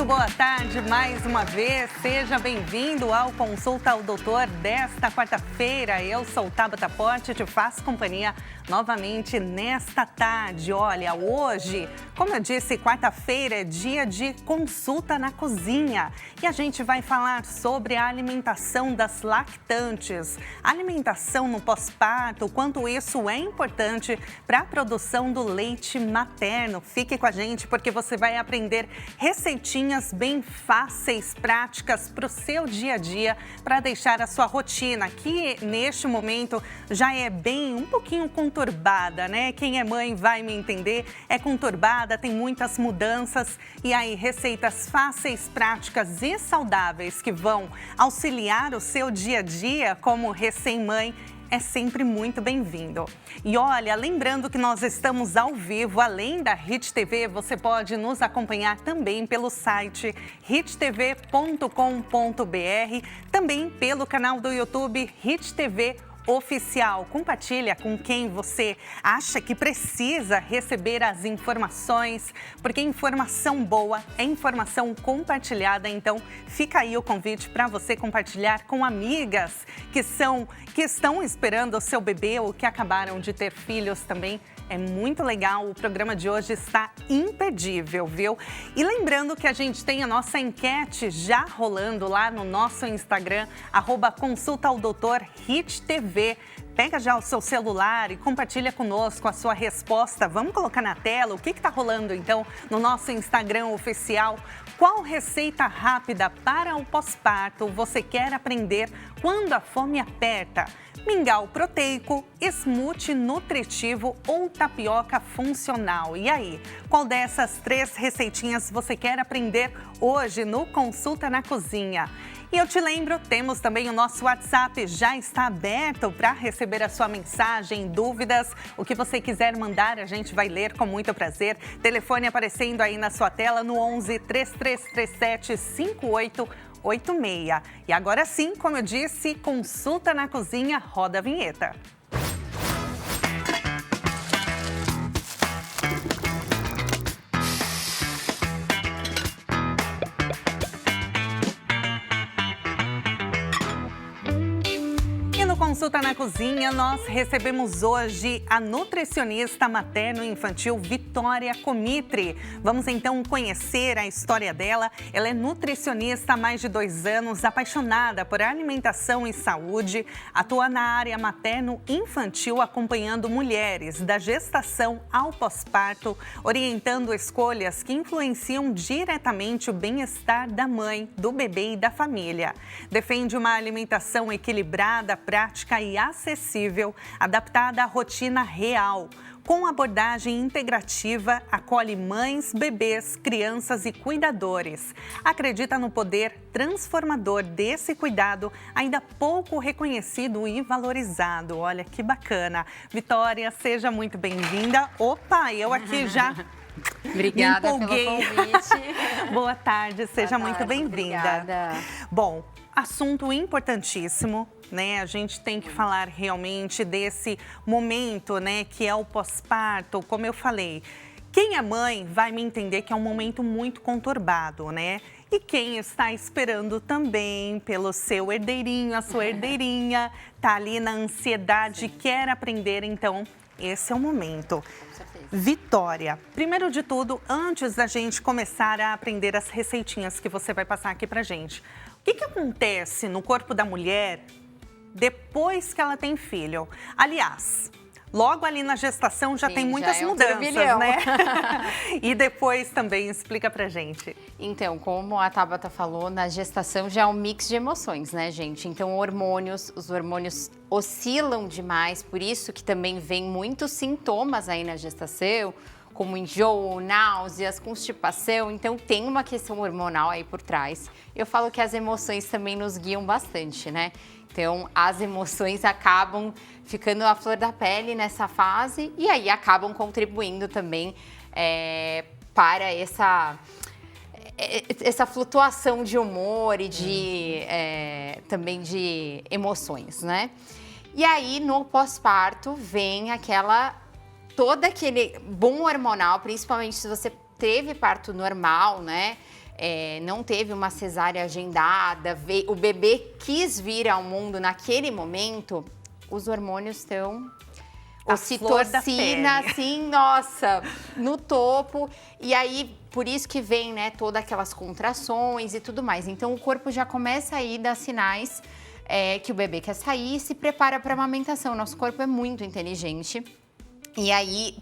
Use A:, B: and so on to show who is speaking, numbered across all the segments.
A: muito boa tarde mais uma vez. Seja bem-vindo ao Consulta ao Doutor desta quarta-feira. Eu sou Tabata Porte e te faço companhia novamente nesta tarde. Olha, hoje, como eu disse, quarta-feira é dia de consulta na cozinha. E a gente vai falar sobre a alimentação das lactantes, alimentação no pós-parto, quanto isso é importante para a produção do leite materno. Fique com a gente porque você vai aprender receitinhas bem fáceis, práticas para o seu dia a dia, para deixar a sua rotina, que neste momento já é um pouquinho conturbada, né? Quem é mãe vai me entender, é conturbada, tem muitas mudanças e aí receitas fáceis, práticas e saudáveis que vão auxiliar o seu dia a dia como recém-mãe é sempre muito bem-vindo. E olha, lembrando que nós estamos ao vivo, além da Hit TV, você pode nos acompanhar também pelo site hittv.com.br, também pelo canal do YouTube Hit TV Oficial. Compartilha com quem você acha que precisa receber as informações, porque informação boa é informação compartilhada. Então, fica aí o convite para você compartilhar com amigas que estão esperando o seu bebê ou que acabaram de ter filhos também. É muito legal, o programa de hoje está imperdível, viu? E lembrando que a gente tem a nossa enquete já rolando lá no nosso Instagram, @consultaodoutorhittv. Pega já o seu celular e compartilha conosco a sua resposta. Vamos colocar na tela o que está rolando então no nosso Instagram oficial. Qual receita rápida para o pós-parto você quer aprender quando a fome aperta? Mingau proteico, smoothie nutritivo ou tapioca funcional. E aí, qual dessas 3 receitinhas você quer aprender hoje no Consulta na Cozinha? E eu te lembro, temos também o nosso WhatsApp, já está aberto para receber a sua mensagem, dúvidas, o que você quiser mandar, a gente vai ler com muito prazer. Telefone aparecendo aí na sua tela no 11 3337 5886. E agora sim, como eu disse, Consulta na Cozinha, roda a vinheta. Consulta na Cozinha, nós recebemos hoje a nutricionista materno-infantil Vitória Comitri. Vamos então conhecer a história dela. Ela é nutricionista há mais de 2 anos, apaixonada por alimentação e saúde, atua na área materno-infantil acompanhando mulheres da gestação ao pós-parto, orientando escolhas que influenciam diretamente o bem-estar da mãe, do bebê e da família. Defende uma alimentação equilibrada, prática e acessível, adaptada à rotina real. Com abordagem integrativa, acolhe mães, bebês, crianças e cuidadores. Acredita no poder transformador desse cuidado, ainda pouco reconhecido e valorizado. Olha que bacana. Vitória, seja muito bem-vinda. Opa, eu aqui já...
B: Obrigada pelo convite.
A: Boa tarde, seja muito bem-vinda.
B: Obrigada.
A: Bom, assunto importantíssimo, né? A gente tem que falar realmente desse momento, né, que é o pós-parto. Como eu falei, quem é mãe vai me entender que é um momento muito conturbado, né? E quem está esperando também pelo seu herdeirinho, a sua herdeirinha, tá ali na ansiedade, quer aprender, então esse é o momento. Vitória, primeiro de tudo, antes da gente começar a aprender as receitinhas que você vai passar aqui pra gente, o que acontece no corpo da mulher depois que ela tem filho? Aliás, logo ali na gestação já tem muitas mudanças, né? E depois também, explica pra gente.
B: Então, como a Tabata falou, na gestação já é um mix de emoções, né, gente? Então, os hormônios oscilam demais, por isso que também vem muitos sintomas aí na gestação, como enjoo, náuseas, constipação. Então, tem uma questão hormonal aí por trás. Eu falo que as emoções também nos guiam bastante, né? Então, as emoções acabam ficando à flor da pele nessa fase e aí acabam contribuindo também para essa flutuação de humor e também de emoções, né? E aí, no pós-parto, vem todo aquele boom hormonal, principalmente se você teve parto normal, né? não teve uma cesárea agendada, o bebê quis vir ao mundo naquele momento, os hormônios estão ocitocina, assim, nossa, no topo. E aí, por isso que vem, né, todas aquelas contrações e tudo mais. Então, o corpo já começa aí a dar sinais que o bebê quer sair e se prepara para a amamentação. Nosso corpo é muito inteligente. E aí,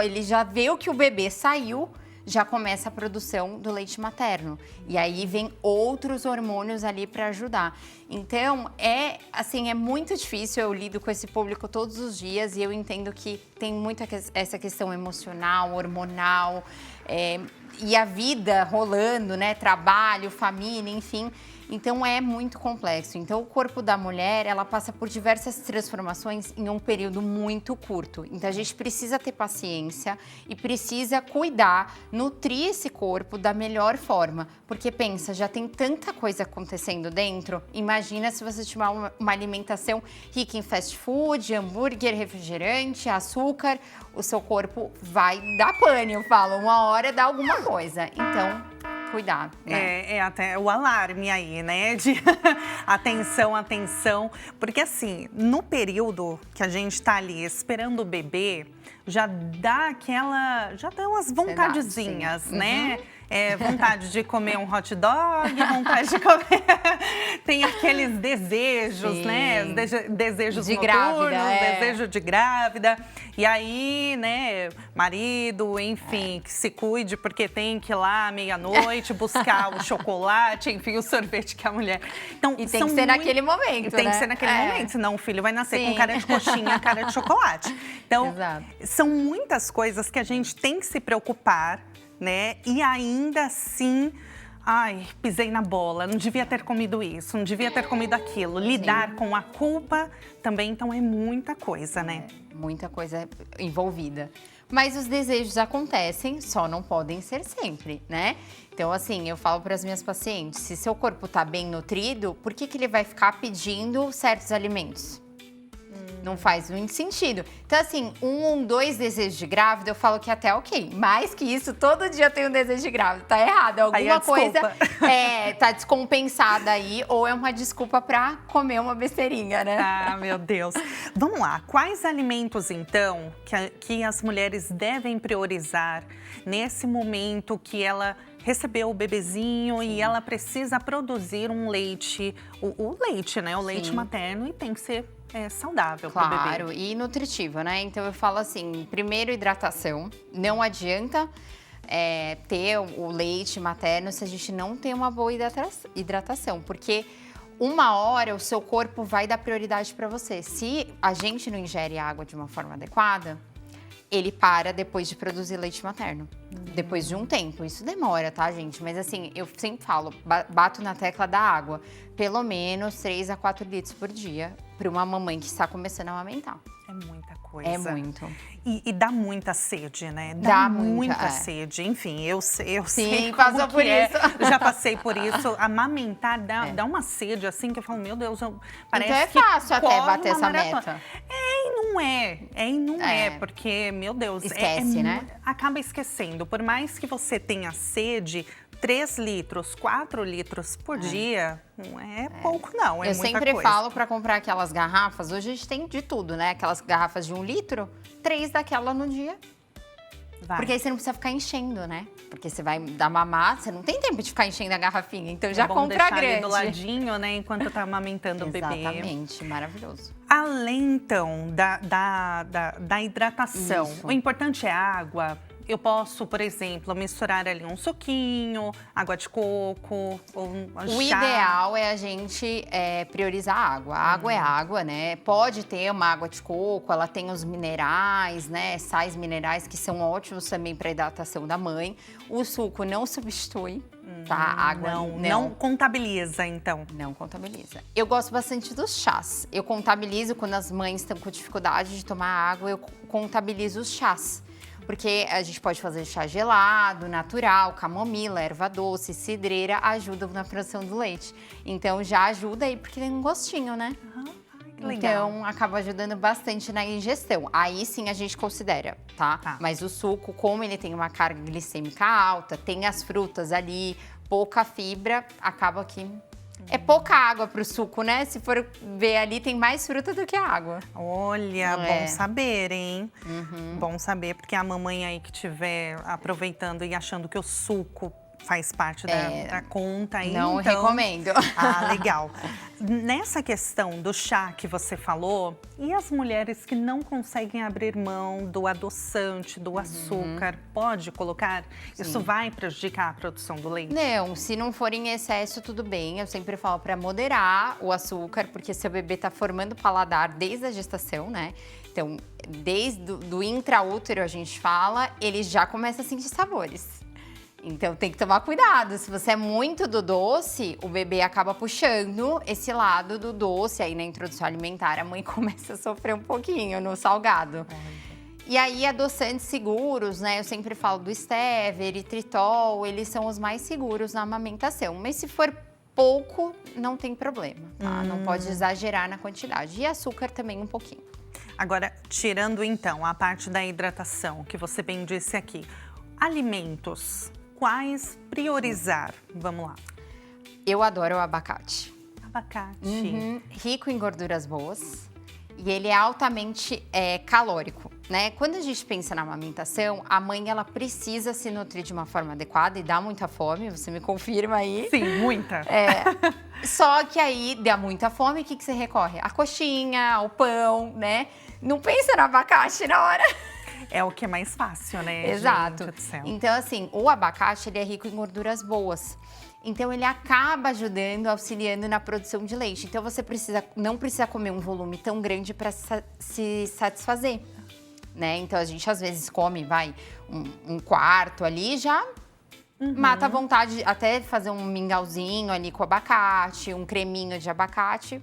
B: ele já vê que o bebê saiu, já começa a produção do leite materno. E aí vem outros hormônios ali para ajudar. Então, é muito difícil, eu lido com esse público todos os dias e eu entendo que tem muito essa questão emocional, hormonal, e a vida rolando, né? Trabalho, família, enfim. Então, é muito complexo. Então, o corpo da mulher, ela passa por diversas transformações em um período muito curto. Então, a gente precisa ter paciência e precisa cuidar, nutrir esse corpo da melhor forma. Porque, pensa, já tem tanta coisa acontecendo dentro. Imagina se você tiver uma alimentação rica em fast food, hambúrguer, refrigerante, açúcar. O seu corpo vai dar pane, eu falo. Uma hora dá alguma coisa. Então, cuidado, né?
A: Até o alarme aí, né? De atenção, atenção. Porque assim, no período que a gente tá ali esperando o bebê, já dá umas vontadezinhas, né? Vontade de comer um hot dog, vontade de comer... Tem aqueles desejos, né? Desejos
B: de
A: noturnos,
B: grávida,
A: desejo de grávida. E aí, né, marido, enfim, que se cuide, porque tem que ir lá à meia-noite buscar o chocolate, enfim, o sorvete que a mulher... Então,
B: e tem que ser naquele momento,
A: Tem que ser naquele momento, senão o filho vai nascer com cara de coxinha, cara de chocolate. Então, são muitas coisas que a gente tem que se preocupar, né? E ainda assim, pisei na bola, não devia ter comido isso, não devia ter comido aquilo. Lidar com a culpa também, então é muita coisa, né?
B: Muita coisa envolvida. Mas os desejos acontecem, só não podem ser sempre, né? Então, assim, eu falo para as minhas pacientes, se seu corpo tá bem nutrido, por que ele vai ficar pedindo certos alimentos? Não faz muito sentido. Então, assim, 2 desejos de grávida, eu falo que até ok. Mais que isso, todo dia eu tenho um desejo de grávida. Tá errado. Alguma coisa tá descompensada aí, ou é uma desculpa pra comer uma besteirinha, né?
A: Ah, meu Deus. Vamos lá. Quais alimentos, então, que as mulheres devem priorizar nesse momento que ela recebeu o bebezinho e ela precisa produzir um leite, o leite, né? O leite materno, e tem que ser saudável para o bebê.
B: Claro, e nutritivo, né? Então eu falo assim, primeiro hidratação. Não adianta ter o leite materno se a gente não tem uma boa hidratação, porque uma hora o seu corpo vai dar prioridade para você. Se a gente não ingere água de uma forma adequada, ele para depois de produzir leite materno. Depois de um tempo. Isso demora, tá, gente? Mas assim, eu sempre falo, bato na tecla da água. Pelo menos 3 a 4 litros por dia para uma mamãe que está começando a amamentar.
A: É muita coisa.
B: É muito.
A: E dá muita sede, né? Dá muita sede. Enfim, eu sei
B: passou por isso.
A: Eu já passei por isso. Amamentar dá uma sede, assim, que eu falo, meu Deus, parece
B: então é
A: que
B: fácil até bater essa
A: maratona.
B: meta.
A: E não é, porque, meu Deus...
B: Esquece, né?
A: Acaba esquecendo. Por mais que você tenha sede, 3 litros, 4 litros por dia, não é pouco não, é muita coisa.
B: Eu sempre falo para comprar aquelas garrafas, hoje a gente tem de tudo, né? Aquelas garrafas de 1 litro, 3 daquela no dia. Porque aí você não precisa ficar enchendo, né? Porque você vai dar mamar, você não tem tempo de ficar enchendo a garrafinha, então já compra grande.
A: Ali do ladinho, né, enquanto tá amamentando o bebê.
B: Exatamente, maravilhoso.
A: Além, então, da hidratação, o importante é a água. Eu posso, por exemplo, misturar ali um suquinho, água de coco, ou um chá.
B: O ideal é a gente priorizar a água. A água é água, né? Pode ter uma água de coco, ela tem os minerais, né? Sais minerais que são ótimos também para a hidratação da mãe. O suco não substitui, tá? A água
A: não contabiliza, então.
B: Não contabiliza. Eu gosto bastante dos chás. Eu contabilizo quando as mães estão com dificuldade de tomar água, eu contabilizo os chás. Porque a gente pode fazer chá gelado, natural, camomila, erva doce, cidreira, ajuda na produção do leite. Então já ajuda aí, porque tem um gostinho, né?
A: Que legal.
B: Então acaba ajudando bastante na ingestão. Aí sim a gente considera, tá? Mas o suco, como ele tem uma carga glicêmica alta, tem as frutas ali, pouca fibra, acaba que... É pouca água pro suco, né? Se for ver ali, tem mais fruta do que água.
A: Olha, bom saber, hein? Bom saber, porque a mamãe aí que estiver aproveitando e achando que o suco faz parte da conta aí,
B: não
A: então...
B: recomendo.
A: Ah, legal. Nessa questão do chá que você falou, e as mulheres que não conseguem abrir mão do adoçante, do açúcar, pode colocar?
B: Sim.
A: Isso vai prejudicar a produção do leite?
B: Não, se não for em excesso, tudo bem. Eu sempre falo para moderar o açúcar, porque seu bebê tá formando paladar desde a gestação, né? Então, desde do intraútero, a gente fala, ele já começa a sentir sabores. Então tem que tomar cuidado. Se você é muito do doce, o bebê acaba puxando esse lado do doce. Aí na introdução alimentar a mãe começa a sofrer um pouquinho no salgado. E aí adoçantes seguros, né? Eu sempre falo do stevia, eritritol, eles são os mais seguros na amamentação. Mas se for pouco, não tem problema, tá? Não pode exagerar na quantidade. E açúcar também um pouquinho.
A: Agora, tirando então a parte da hidratação, que você bem disse aqui, alimentos, quais priorizar? Vamos lá.
B: Eu adoro o abacate.
A: Abacate.
B: Rico em gorduras boas e ele é altamente calórico, né? Quando a gente pensa na amamentação, a mãe ela precisa se nutrir de uma forma adequada e dá muita fome, você me confirma aí?
A: Sim, muita.
B: Só que aí dá muita fome, o que você recorre? A coxinha, o pão, né? Não pensa no abacate na hora.
A: É o que é mais fácil, né?
B: Exato.
A: Gente do céu.
B: Então, assim, o abacate ele é rico em gorduras boas. Então, ele acaba ajudando, auxiliando na produção de leite. Então, você não precisa comer um volume tão grande para se satisfazer, né? Então, a gente às vezes come, um quarto ali, já mata a vontade, até fazer um mingauzinho ali com abacate, um creminho de abacate,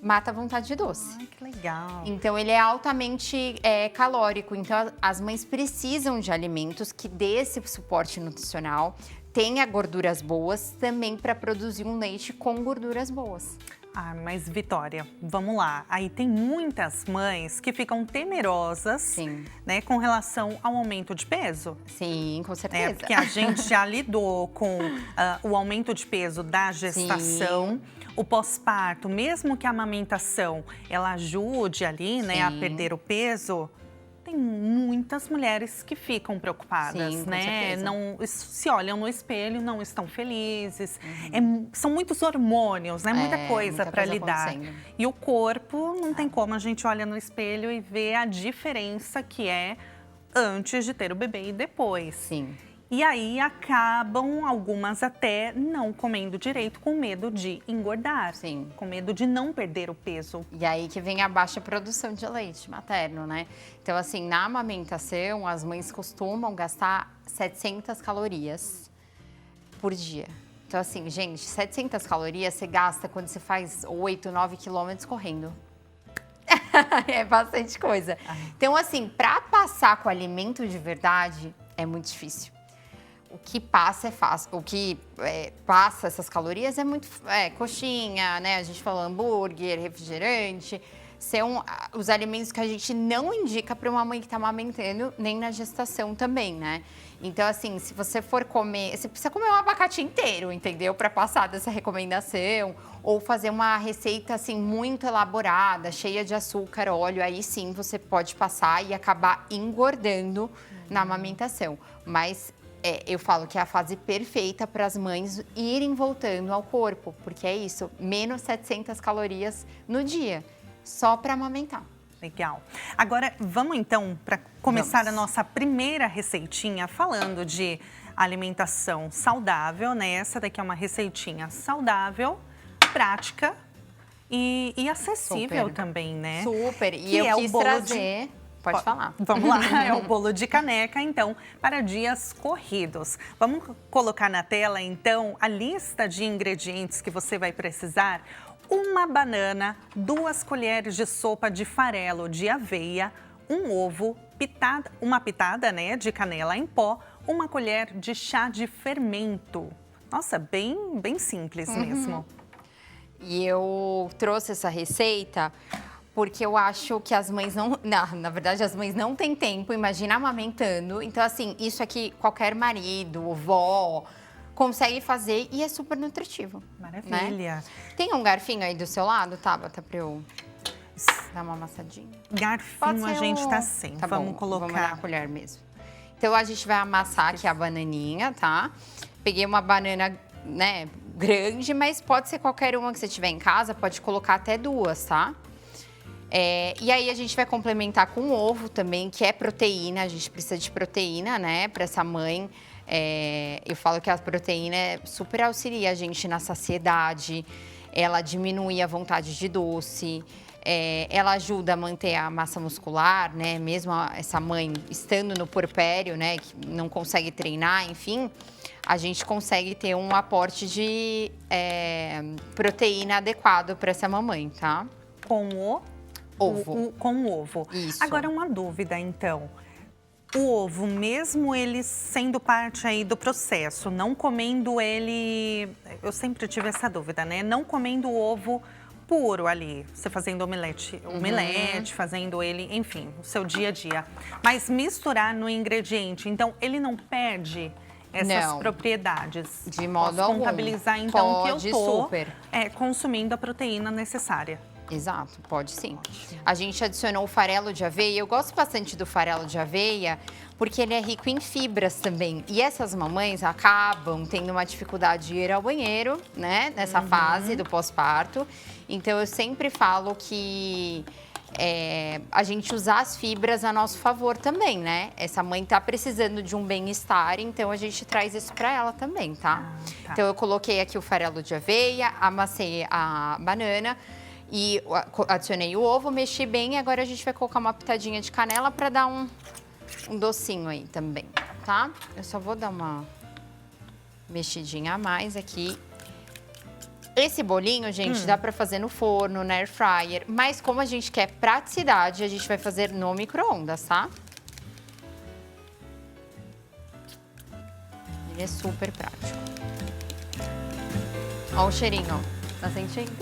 B: mata a vontade de doce.
A: Ai, que legal.
B: Então, ele é altamente calórico. Então, as mães precisam de alimentos que dê esse suporte nutricional, tenha gorduras boas, também para produzir um leite com gorduras boas.
A: Ah, mas Vitória, vamos lá. Aí tem muitas mães que ficam temerosas,
B: Sim.
A: né, com relação ao aumento de peso.
B: Sim, com certeza.
A: Porque a gente já lidou com o aumento de peso da gestação. Sim. O pós-parto, mesmo que a amamentação ela ajude ali, né, a perder o peso, tem muitas mulheres que ficam preocupadas,
B: Sim,
A: né? Não se olham no espelho, não estão felizes. São muitos hormônios, né? Muita coisa para lidar. E o corpo não tem como a gente olha no espelho e ver a diferença que é antes de ter o bebê e depois.
B: Sim.
A: E aí acabam algumas até não comendo direito com medo de engordar.
B: Sim.
A: Com medo de não perder o peso.
B: E aí que vem a baixa produção de leite materno, né? Então, assim, na amamentação, as mães costumam gastar 700 calorias por dia. Então, assim, gente, 700 calorias você gasta quando você faz 8, 9 quilômetros correndo. É bastante coisa. Então, assim, para passar com alimento de verdade, é muito difícil. O que passa é fácil, o que passa essas calorias é muito coxinha, né? A gente falou hambúrguer, refrigerante, são os alimentos que a gente não indica para uma mãe que está amamentando, nem na gestação também, né? Então, assim, se você for comer, você precisa comer um abacate inteiro, entendeu? Para passar dessa recomendação, ou fazer uma receita, assim, muito elaborada, cheia de açúcar, óleo, aí sim você pode passar e acabar engordando na amamentação. Mas eu falo que é a fase perfeita para as mães irem voltando ao corpo, porque é isso, menos 700 calorias no dia, só para amamentar.
A: Legal. Agora, vamos então, para começar a nossa primeira receitinha, falando de alimentação saudável, né? Essa daqui é uma receitinha saudável, prática e acessível também, né?
B: Super, e
A: que
B: eu quis trazer... Pode falar.
A: Vamos lá, é o bolo de caneca, então, para dias corridos. Vamos colocar na tela, então, a lista de ingredientes que você vai precisar. Uma banana, 2 colheres de sopa de farelo de aveia, um ovo, uma pitada, né, de canela em pó, 1 colher de chá de fermento. Nossa, bem simples mesmo.
B: E eu trouxe essa receita porque eu acho que as mães não... Na verdade, as mães não têm tempo, imagina amamentando. Então, assim, isso aqui, qualquer marido, vó, consegue fazer e é super nutritivo.
A: Maravilha.
B: Né? Tem um garfinho aí do seu lado, Tabata, pra eu dar uma amassadinha?
A: Garfinho a gente tá sem.
B: Tá
A: Vamos
B: bom,
A: colocar.
B: Vamos na colher mesmo. Então, a gente vai amassar aqui a bananinha, tá? Peguei uma banana, né, grande, mas pode ser qualquer uma que você tiver em casa, pode colocar até 2, tá? E aí a gente vai complementar com ovo também, que é proteína. A gente precisa de proteína, né, para essa mãe. Eu falo que a proteína super auxilia a gente na saciedade, ela diminui a vontade de doce, ela ajuda a manter a massa muscular, né, mesmo essa mãe estando no puerpério, né, que não consegue treinar, enfim, a gente consegue ter um aporte de proteína adequado para essa mamãe, tá?
A: Com o
B: ovo.
A: Com o ovo.
B: Isso.
A: Agora, uma dúvida, então. O ovo, mesmo ele sendo parte aí do processo, não comendo ele... Eu sempre tive essa dúvida, né? Não comendo o ovo puro ali, você fazendo omelete, fazendo ele, enfim, o seu dia a dia. Mas misturar no ingrediente, então ele não perde essas propriedades.
B: De modo
A: algum.
B: algum.
A: Contabilizar, então,
B: Pode,
A: que eu tô
B: super.
A: Consumindo a proteína necessária.
B: Exato, pode sim. A gente adicionou o farelo de aveia. Eu gosto bastante do farelo de aveia porque ele é rico em fibras também. E essas mamães acabam tendo uma dificuldade de ir ao banheiro, né? Nessa fase do pós-parto. Então, eu sempre falo que a gente usar as fibras a nosso favor também, né? Essa mãe tá precisando de um bem-estar, então a gente traz isso para ela também, tá? Então, eu coloquei aqui o farelo de aveia, amassei a banana e adicionei o ovo, mexi bem e agora a gente vai colocar uma pitadinha de canela para dar um docinho aí também, tá? Eu só vou dar uma mexidinha a mais aqui. Esse bolinho, gente, dá para fazer no forno, na air fryer, mas como a gente quer praticidade, a gente vai fazer no micro-ondas, tá? Ele é super prático. Ó o cheirinho, tá sentindo?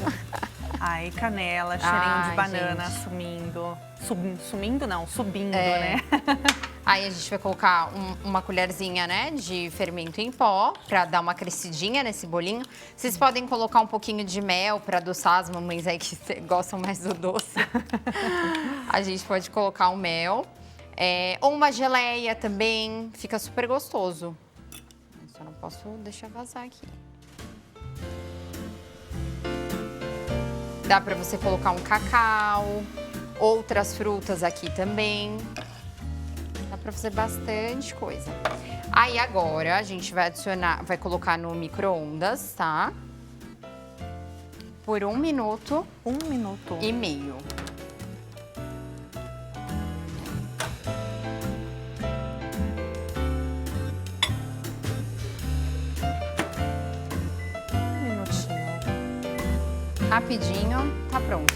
A: Ai, canela, cheirinho de banana, sumindo. Sumindo não, subindo, né?
B: Aí a gente vai colocar uma colherzinha, né, de fermento em pó, pra dar uma crescidinha nesse bolinho. Vocês podem colocar um pouquinho de mel pra adoçar as mamães aí que gostam mais do doce. A gente pode colocar o mel. Ou uma geleia também, fica super gostoso. Só não posso deixar vazar aqui. Dá pra você colocar um cacau, outras frutas aqui também. Dá pra fazer bastante coisa. Aí agora a gente vai adicionar, vai colocar no micro-ondas, tá? Por 1 minuto.
A: 1 minuto.
B: E meio. Rapidinho, tá pronto.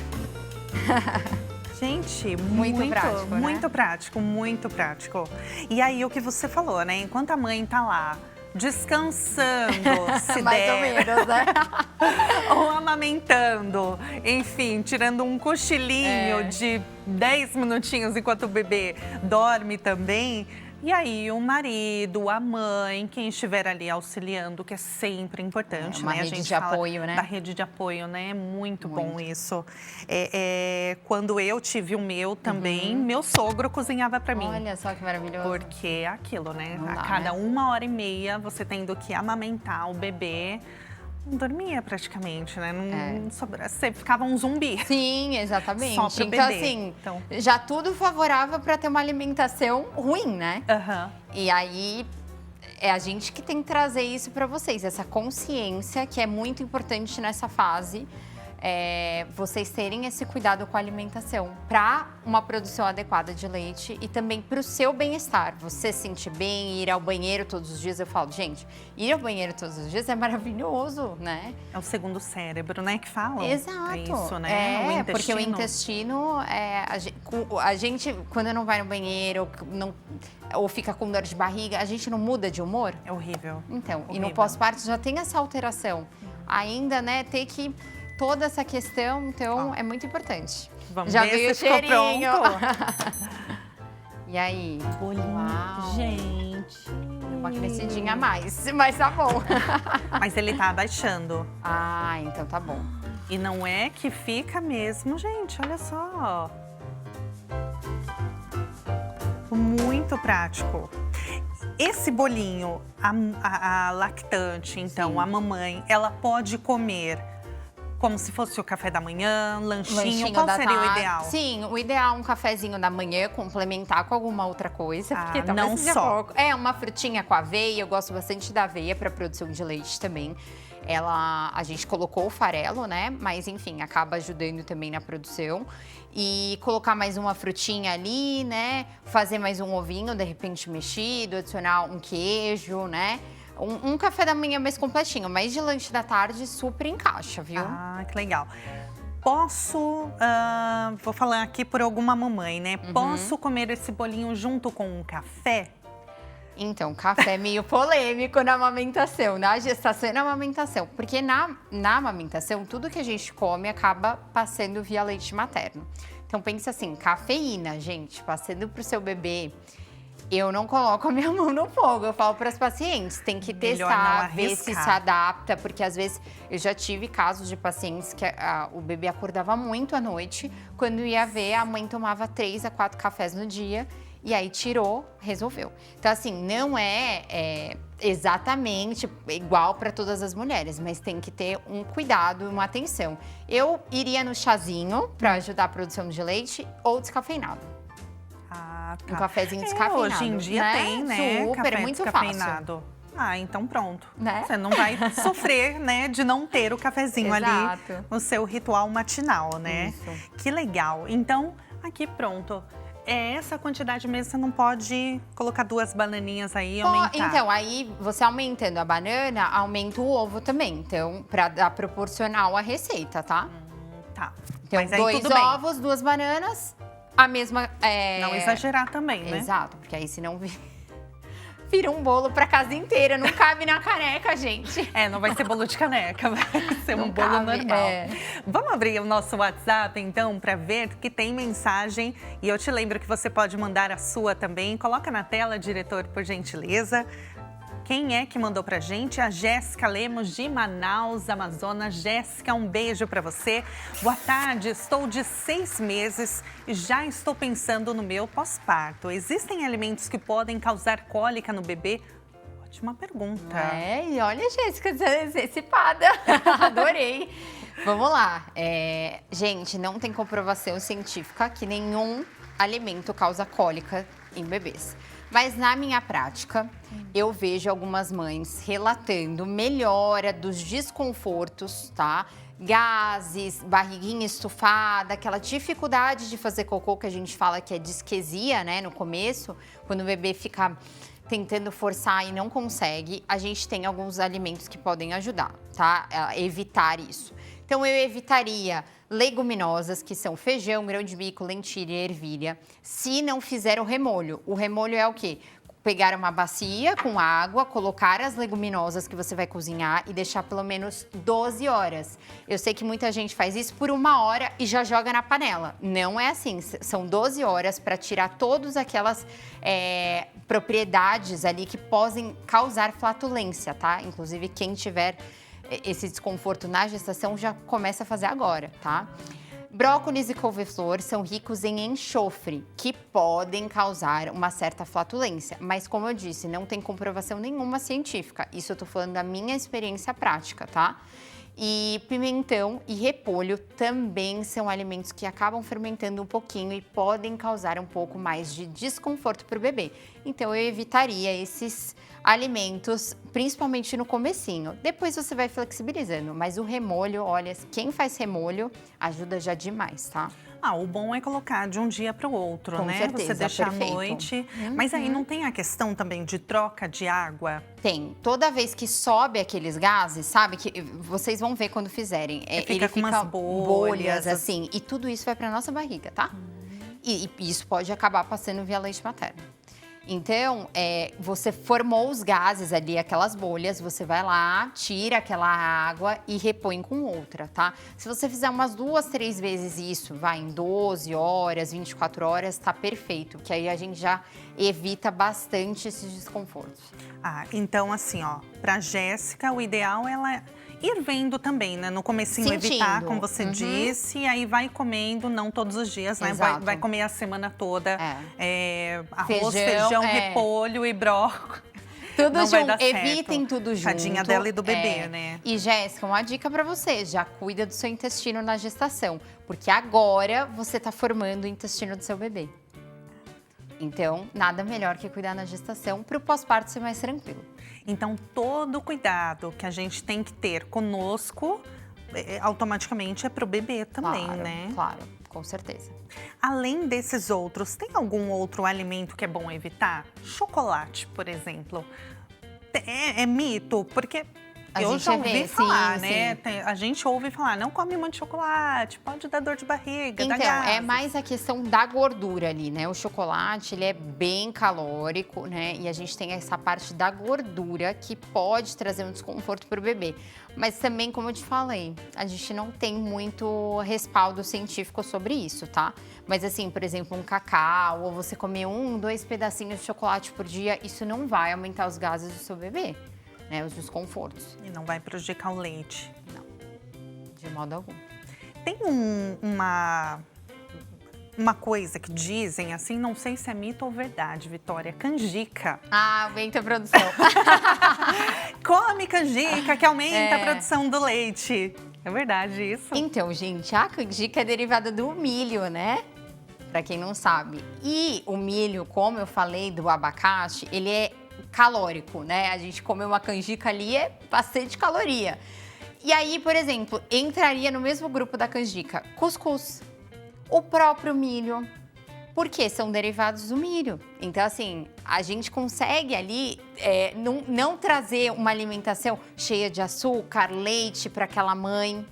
A: Gente,
B: muito prático, né?
A: Muito prático, muito prático. E aí, o que você falou, né? Enquanto a mãe tá lá descansando, se
B: mais
A: der.
B: ou menos, né?
A: Ou amamentando, enfim, tirando um cochilinho de 10 minutinhos enquanto o bebê dorme também. E aí, o marido, a mãe, quem estiver ali auxiliando, que é sempre importante,
B: uma
A: né?
B: rede
A: A gente
B: de apoio, né?
A: Da rede de apoio, né? É muito bom isso. Quando eu tive o meu também, meu sogro cozinhava para mim.
B: Olha só que maravilhoso.
A: Porque é aquilo, né?
B: Não
A: a
B: dá,
A: cada
B: né?
A: 1h30, você tendo que amamentar o bebê. Não dormia praticamente, né? Você ficava um zumbi.
B: Sim, exatamente.
A: Só pro
B: então,
A: bebê.
B: assim,
A: Então.
B: já tudo favorável para ter uma alimentação ruim, né? E aí, é a gente que tem que trazer isso para vocês, essa consciência que é muito importante nessa fase. Vocês terem esse cuidado com a alimentação para uma produção adequada de leite e também para o seu bem-estar. Você se sentir bem, ir ao banheiro todos os dias. Eu falo, gente, ir ao banheiro todos os dias é maravilhoso, né?
A: É o segundo cérebro, né, que falam.
B: Exato.
A: É isso, né?
B: Porque o intestino, a gente, quando não vai no banheiro ou fica com dor de barriga, a gente não muda de humor?
A: É horrível.
B: Então,
A: horrível.
B: E no pós-parto já tem essa alteração. Ainda, né, ter que... Toda essa questão, então, é muito importante.
A: Vamos
B: já
A: ver
B: veio
A: se
B: o cheirinho.
A: Ficou pronto.
B: E aí?
A: Bolinho.
B: Uau.
A: Gente.
B: uma crescidinha a mais, mas tá bom.
A: Mas ele tá abaixando.
B: Ah, então tá bom.
A: E não é que fica mesmo, gente, olha só. Muito prático. Esse bolinho, a lactante, então,
B: Sim.
A: a mamãe, ela pode comer como se fosse o café da manhã, lanchinho, qual
B: da
A: seria o
B: tarde.
A: ideal?
B: Sim, o ideal é um cafezinho da manhã, complementar com alguma outra coisa. Porque talvez
A: não
B: seja
A: só.
B: pouco. É, uma frutinha com aveia, eu gosto bastante da aveia para produção de leite também. A gente colocou o farelo, né? Mas enfim, acaba ajudando também na produção. E colocar mais uma frutinha ali, né? Fazer mais um ovinho, de repente mexido, adicionar um queijo, né? Um café da manhã mais completinho, mas de lanche da tarde super encaixa, viu?
A: Ah, que legal. Posso, vou falar aqui por alguma mamãe, né? Posso comer esse bolinho junto com um café?
B: Então, café é meio polêmico na amamentação, na gestação e na amamentação. Porque na amamentação, tudo que a gente come acaba passando via leite materno. Então, pensa assim, cafeína, gente, passando pro seu bebê, eu não coloco a minha mão no fogo. Eu falo para as pacientes, tem que testar, ver se se adapta. Porque às vezes, eu já tive casos de pacientes que o bebê acordava muito à noite. Quando ia ver, a mãe tomava 3 a 4 cafés no dia. E aí tirou, resolveu. Então, assim, não é exatamente igual para todas as mulheres, mas tem que ter um cuidado, uma atenção. Eu iria no chazinho para ajudar a produção de leite ou descafeinado.
A: Ah, tá.
B: Um cafezinho descafeinado.
A: Hoje em dia
B: né?
A: tem, né?
B: Super,
A: Café
B: é muito
A: descafeinado. Ah, então pronto.
B: Né?
A: Você não vai sofrer, né, de não ter o cafezinho ali
B: Exato.
A: no seu ritual matinal, né?
B: Isso.
A: Que legal. Então, aqui pronto. É essa quantidade mesmo, você não pode colocar 2 bananinhas aí e aumentar.
B: Então, aí você aumentando a banana, aumenta o ovo também. Então, para dar proporcional à receita, tá?
A: Tá.
B: Então,
A: Mas aí
B: 2
A: tudo bem.
B: ovos, 2 bananas, a mesma...
A: Não exagerar também, né?
B: Exato, porque aí senão vira um bolo pra casa inteira, não cabe na caneca, gente.
A: Não vai ser bolo de caneca, vai ser um bolo
B: cabe,
A: normal. Vamos abrir o nosso WhatsApp, então, para ver que tem mensagem. E eu te lembro que você pode mandar a sua também. Coloca na tela, diretor, por gentileza. Quem é que mandou pra gente? A Jéssica Lemos, de Manaus, Amazonas. Jéssica, um beijo pra você. Boa tarde, estou de 6 meses e já estou pensando no meu pós-parto. Existem alimentos que podem causar cólica no bebê? Ótima pergunta.
B: E olha, Jéssica, antecipada. Adorei. Vamos lá. Gente, não tem comprovação científica que nenhum alimento causa cólica em bebês. Mas na minha prática, eu vejo algumas mães relatando melhora dos desconfortos, tá? Gases, barriguinha estufada, aquela dificuldade de fazer cocô que a gente fala que é disquesia, né, no começo, quando o bebê fica tentando forçar e não consegue, a gente tem alguns alimentos que podem ajudar, tá? A evitar isso. Então, eu evitaria leguminosas, que são feijão, grão de bico, lentilha e ervilha, se não fizer o remolho. O remolho é o quê? Pegar uma bacia com água, colocar as leguminosas que você vai cozinhar e deixar pelo menos 12 horas. Eu sei que muita gente faz isso por 1 hora e já joga na panela. Não é assim, são 12 horas para tirar todas aquelas propriedades ali que podem causar flatulência, tá? Inclusive, quem tiver esse desconforto na gestação já começa a fazer agora, tá? Brócolis e couve-flor são ricos em enxofre, que podem causar uma certa flatulência. Mas, como eu disse, não tem comprovação nenhuma científica. Isso eu tô falando da minha experiência prática, tá? E pimentão e repolho também são alimentos que acabam fermentando um pouquinho e podem causar um pouco mais de desconforto para o bebê. Então, eu evitaria esses alimentos, principalmente no comecinho. Depois você vai flexibilizando, mas o remolho, olha, quem faz remolho ajuda já demais, tá?
A: O bom é colocar de um dia para o outro,
B: Com
A: né?
B: certeza,
A: Você deixa
B: perfeito.
A: à noite. Mas aí não tem a questão também de troca de água?
B: Tem. Toda vez que sobe aqueles gases, sabe? Que vocês vão ver quando fizerem.
A: Ele fica umas bolhas,
B: assim. E tudo isso vai para nossa barriga, tá? E isso pode acabar passando via leite materno. Então, você formou os gases ali, aquelas bolhas, você vai lá, tira aquela água e repõe com outra, tá? Se você fizer umas 2, 3 vezes isso, vai em 12 horas, 24 horas, tá perfeito, que aí a gente já evita bastante esses desconfortos.
A: Então assim, ó, pra Jéssica, o ideal é ela ir vendo também, né? No comecinho evitar, como você disse, e aí vai comendo, não todos os dias, né? Vai comer a semana toda arroz, feijão, repolho e brócolis.
B: Tudo junto, evitem tudo junto.
A: Tadinha dela e do bebê, né?
B: E Jéssica, uma dica pra você, já cuida do seu intestino na gestação, porque agora você tá formando o intestino do seu bebê. Então, nada melhor que cuidar na gestação para o pós-parto ser mais tranquilo.
A: Então, todo o cuidado que a gente tem que ter conosco, automaticamente é para o bebê também, né?
B: Claro, com certeza.
A: Além desses outros, tem algum outro alimento que é bom evitar? Chocolate, por exemplo. É mito, porque eu já ouvi falar, né? A gente ouve falar, não come muito chocolate, pode dar dor de barriga, dá gases.
B: É mais a questão da gordura ali, né? O chocolate, ele é bem calórico, né? E a gente tem essa parte da gordura que pode trazer um desconforto para o bebê. Mas também, como eu te falei, a gente não tem muito respaldo científico sobre isso, tá? Mas assim, por exemplo, um cacau, ou você comer 1, 2 pedacinhos de chocolate por dia, isso não vai aumentar os gases do seu bebê. Né, os desconfortos.
A: E não vai prejudicar o leite?
B: Não, de modo algum.
A: Tem uma coisa que dizem, assim, não sei se é mito ou verdade, Vitória, canjica.
B: Aumenta a produção.
A: Come canjica que aumenta a produção do leite. É verdade isso?
B: Então, gente, a canjica é derivada do milho, né? Pra quem não sabe. E o milho, como eu falei do abacate, ele é calórico, né? A gente come uma canjica ali, é bastante caloria. E aí, por exemplo, entraria no mesmo grupo da canjica cuscuz, o próprio milho, porque são derivados do milho. Então, assim, a gente consegue ali não trazer uma alimentação cheia de açúcar, leite para aquela mãe.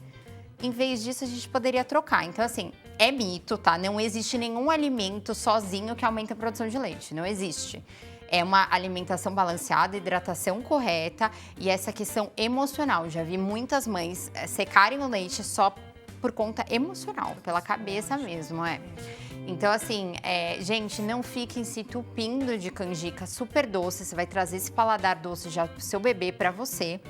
B: Em vez disso, a gente poderia trocar. Então, assim, é mito, tá? Não existe nenhum alimento sozinho que aumenta a produção de leite. Não existe. É uma alimentação balanceada, hidratação correta e essa questão emocional. Já vi muitas mães secarem o leite só por conta emocional, pela cabeça mesmo, Então, assim, gente, não fiquem se entupindo de canjica super doce. Você vai trazer esse paladar doce já pro seu bebê, para você.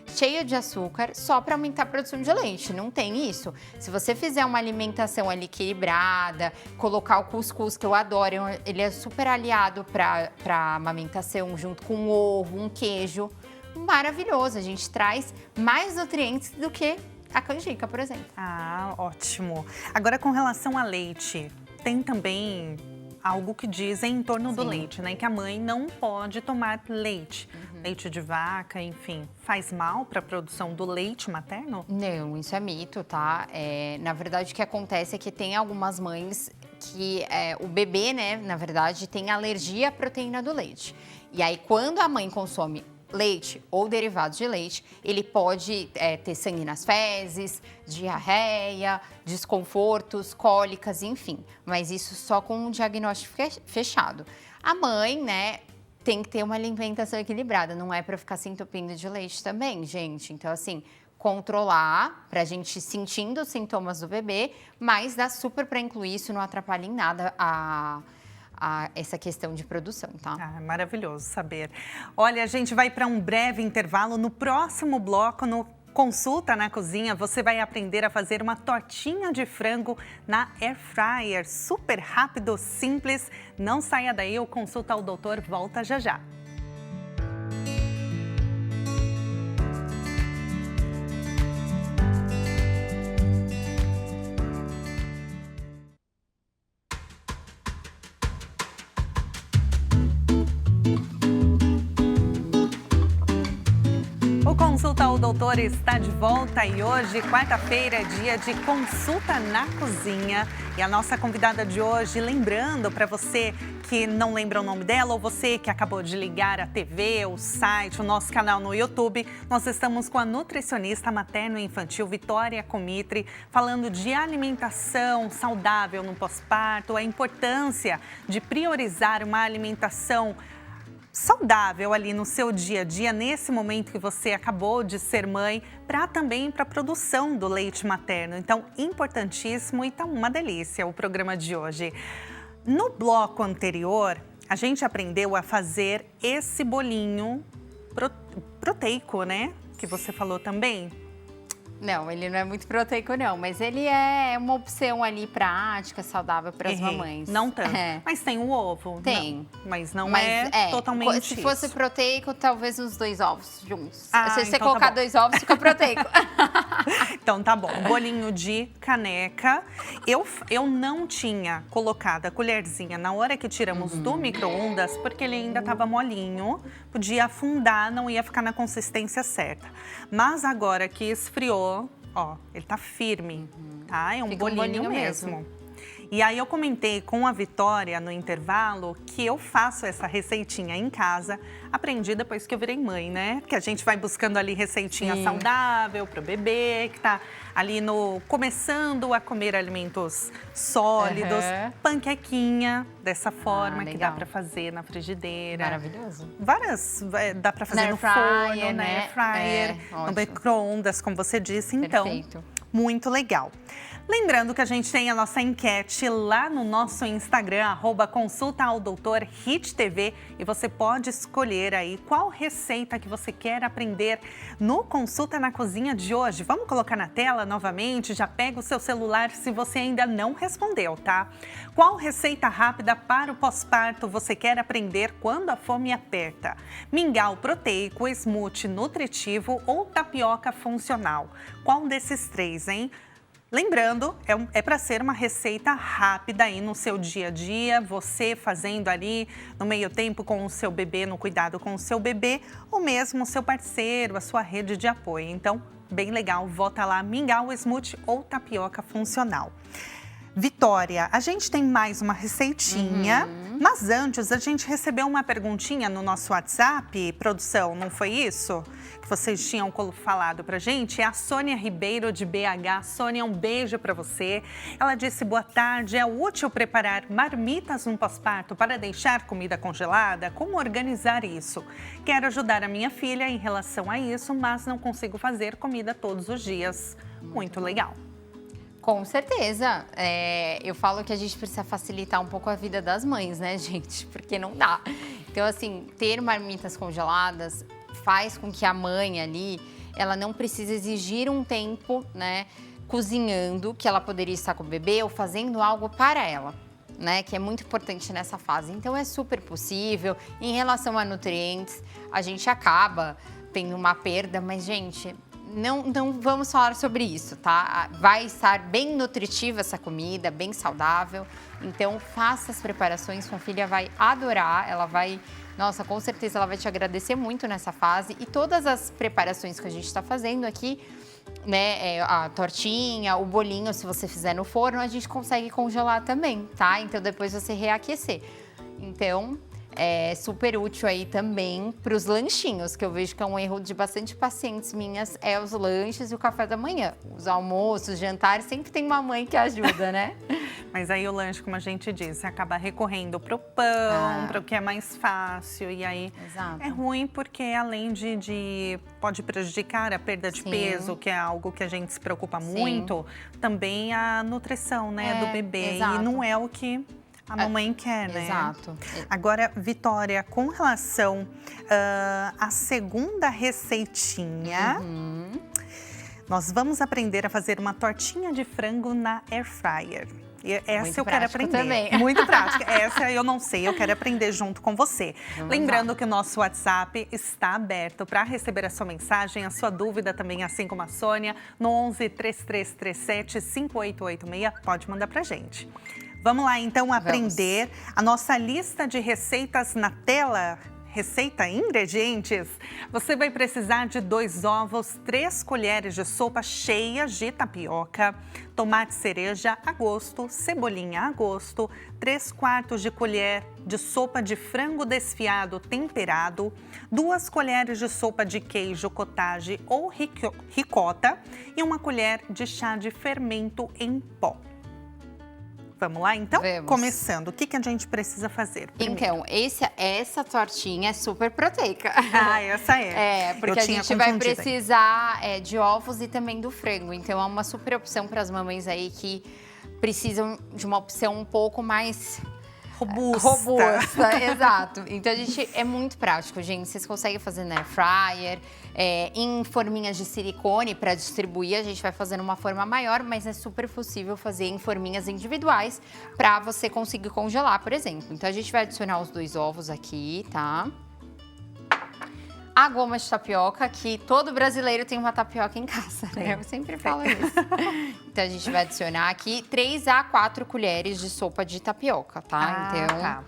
B: Cheia de açúcar, só para aumentar a produção de leite, não tem isso. Se você fizer uma alimentação ali equilibrada, colocar o cuscuz, que eu adoro, ele é super aliado para amamentação, junto com um ovo, um queijo, maravilhoso. A gente traz mais nutrientes do que a canjica, por exemplo.
A: Ótimo. Agora, com relação a leite, tem também algo que dizem em torno do leite, né? Que a mãe não pode tomar leite. Leite de vaca, enfim. Faz mal para a produção do leite materno?
B: Não, isso é mito, tá? Na verdade, o que acontece é que tem algumas mães que o bebê, né, na verdade, tem alergia à proteína do leite. E aí, quando a mãe consome leite ou derivados de leite, ele pode ter sangue nas fezes, diarreia, desconfortos, cólicas, enfim. Mas isso só com um diagnóstico fechado. A mãe, né, tem que ter uma alimentação equilibrada, não é para ficar se entupindo de leite também, gente. Então, assim, controlar, pra gente ir sentindo os sintomas do bebê, mas dá super para incluir, isso não atrapalha em nada essa questão de produção, tá?
A: Maravilhoso saber. Olha, a gente vai para um breve intervalo. No próximo bloco, no Consulta na Cozinha, você vai aprender a fazer uma tortinha de frango na Air Fryer. Super rápido, simples. Não saia daí, o Consulta ao Doutor volta já já. O O Consulta ao Doutor está de volta e hoje, quarta-feira, é dia de consulta na cozinha. E a nossa convidada de hoje, lembrando para você que não lembra o nome dela ou você que acabou de ligar a TV, o site, o nosso canal no YouTube, nós estamos com a nutricionista materno-infantil Vitória Comitri, falando de alimentação saudável no pós-parto, a importância de priorizar uma alimentação saudável ali no seu dia a dia, nesse momento que você acabou de ser mãe, também para a produção do leite materno. Então, importantíssimo e tá uma delícia o programa de hoje. No bloco anterior, a gente aprendeu a fazer esse bolinho proteico, né? Que você falou também.
B: Não, ele não é muito proteico não, mas ele é uma opção ali prática, saudável para as mamães.
A: Não tanto. Mas tem o ovo.
B: Tem.
A: Não, mas não é totalmente
B: Se fosse proteico, talvez uns 2 ovos juntos. Se você
A: então
B: colocar
A: tá bom.
B: 2 ovos, fica proteico.
A: Então tá bom, bolinho de caneca. Eu não tinha colocado a colherzinha na hora que tiramos do micro-ondas, porque ele ainda estava molinho, podia afundar, não ia ficar na consistência certa. Mas agora que esfriou, ó, ele tá firme, tá? É um bolinho mesmo. E aí eu comentei com a Vitória no intervalo que eu faço essa receitinha em casa. Aprendi depois que eu virei mãe, né? Que a gente vai buscando ali receitinha saudável para o bebê, que tá ali começando a comer alimentos sólidos. Panquequinha, dessa forma que dá para fazer na frigideira.
B: Maravilhoso.
A: Várias, dá para fazer no forno, na air fryer, no micro-ondas, como você disse. Então,
B: perfeito.
A: Muito legal. Lembrando que a gente tem a nossa enquete lá no nosso Instagram, @consultaaldoutorhittv, e você pode escolher aí qual receita que você quer aprender no Consulta na Cozinha de hoje. Vamos colocar na tela novamente, já pega o seu celular se você ainda não respondeu, tá? Qual receita rápida para o pós-parto você quer aprender quando a fome aperta? Mingau proteico, smoothie nutritivo ou tapioca funcional? Qual desses três, hein? Lembrando, é para ser uma receita rápida aí no seu dia a dia, você fazendo ali no meio tempo com o seu bebê, no cuidado com o seu bebê, ou mesmo o seu parceiro, a sua rede de apoio. Então, bem legal, vota lá, mingau, smoothie ou tapioca funcional. Vitória, a gente tem mais uma receitinha, mas antes a gente recebeu uma perguntinha no nosso WhatsApp, produção, não foi isso? Que vocês tinham falado pra gente, é a Sônia Ribeiro de BH. Sônia, um beijo pra você. Ela disse, boa tarde, é útil preparar marmitas no pós-parto para deixar comida congelada? Como organizar isso? Quero ajudar a minha filha em relação a isso, mas não consigo fazer comida todos os dias. Muito legal.
B: Com certeza. Eu falo que a gente precisa facilitar um pouco a vida das mães, né, gente? Porque não dá. Então, assim, ter marmitas congeladas faz com que a mãe ali, ela não precise exigir um tempo, né, cozinhando, que ela poderia estar com o bebê ou fazendo algo para ela, né, que é muito importante nessa fase. Então, é super possível. Em relação a nutrientes, a gente acaba tendo uma perda, mas, gente, não vamos falar sobre isso, tá? Vai estar bem nutritiva essa comida, bem saudável. Então, faça as preparações, sua filha vai adorar, ela vai... Nossa, com certeza ela vai te agradecer muito nessa fase. E todas as preparações que a gente está fazendo aqui, né, a tortinha, o bolinho, se você fizer no forno, a gente consegue congelar também, tá? Então, depois você reaquecer. Então, é super útil aí também para os lanchinhos, que eu vejo que é um erro de bastante pacientes minhas, é os lanches e o café da manhã. Os almoços, os jantares, sempre tem uma mãe que ajuda, né?
A: Mas aí o lanche, como a gente disse, acaba recorrendo pro pão, para o que é mais fácil. E aí é ruim porque além de pode prejudicar a perda de peso, que é algo que a gente se preocupa muito, também a nutrição, né, do bebê. E não é o que a mamãe quer, né?
B: Exato.
A: Agora, Vitória, com relação à segunda receitinha, nós vamos aprender a fazer uma tortinha de frango na air fryer. Essa
B: muito
A: eu quero aprender.
B: Também.
A: Muito prática. Essa eu não sei, eu quero aprender junto com você. Lembrando
B: lá.
A: que o nosso WhatsApp está aberto para receber a sua mensagem, a sua dúvida também, assim como a Sônia, no 11 3337 5886. Pode mandar pra gente. Vamos lá, então, aprender a nossa lista de receitas na tela. Receita e ingredientes? Você vai precisar de 2 ovos, 3 colheres de sopa cheias de tapioca, tomate cereja a gosto, cebolinha a gosto, 3/4 de colher de sopa de frango desfiado temperado, 2 colheres de sopa de queijo cottage ou ricota e 1 colher de chá de fermento em pó. Vamos lá, então?
B: Vamos.
A: Começando, o que a gente precisa fazer primeiro?
B: Então, essa tortinha é super proteica.
A: Ah, essa é.
B: Porque a gente vai precisar de ovos e também do frango. Então, é uma super opção para as mamães aí que precisam de uma opção um pouco mais... Robusta, exato. Então, é muito prático, gente. Vocês conseguem fazer na air fryer, em forminhas de silicone para distribuir. A gente vai fazendo uma forma maior, mas é super possível fazer em forminhas individuais para você conseguir congelar, por exemplo. Então, a gente vai adicionar os 2 ovos aqui, tá? A goma de tapioca, que todo brasileiro tem uma tapioca em casa, né? Eu sempre falo isso. Então, a gente vai adicionar aqui 3 a 4 colheres de sopa de tapioca, tá?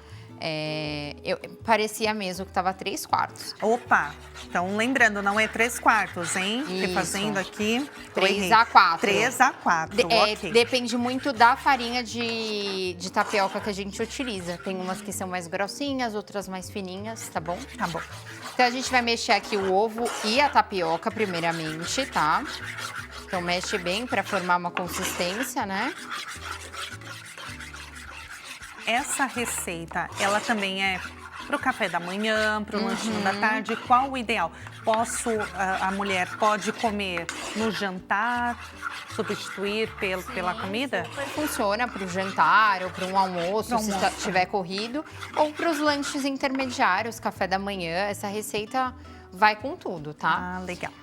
B: Parecia mesmo que tava 3/4.
A: Opa! Então, lembrando, não é 3/4, hein?
B: Isso.
A: Fazendo aqui...
B: 3 a 4.
A: 3 a 4, ok.
B: Depende muito da farinha de tapioca que a gente utiliza. Tem umas que são mais grossinhas, outras mais fininhas, tá bom?
A: Tá bom.
B: Então, a gente vai mexer aqui o ovo e a tapioca primeiramente, tá? Então, mexe bem para formar uma consistência, né?
A: Essa receita, ela também é pro café da manhã, pro lanchinho da tarde. Qual o ideal? A mulher pode comer no jantar, substituir pela comida?
B: Funciona para o jantar ou para um almoço, se estiver corrido, ou para os lanches intermediários, café da manhã. Essa receita vai com tudo, tá?
A: Ah, legal.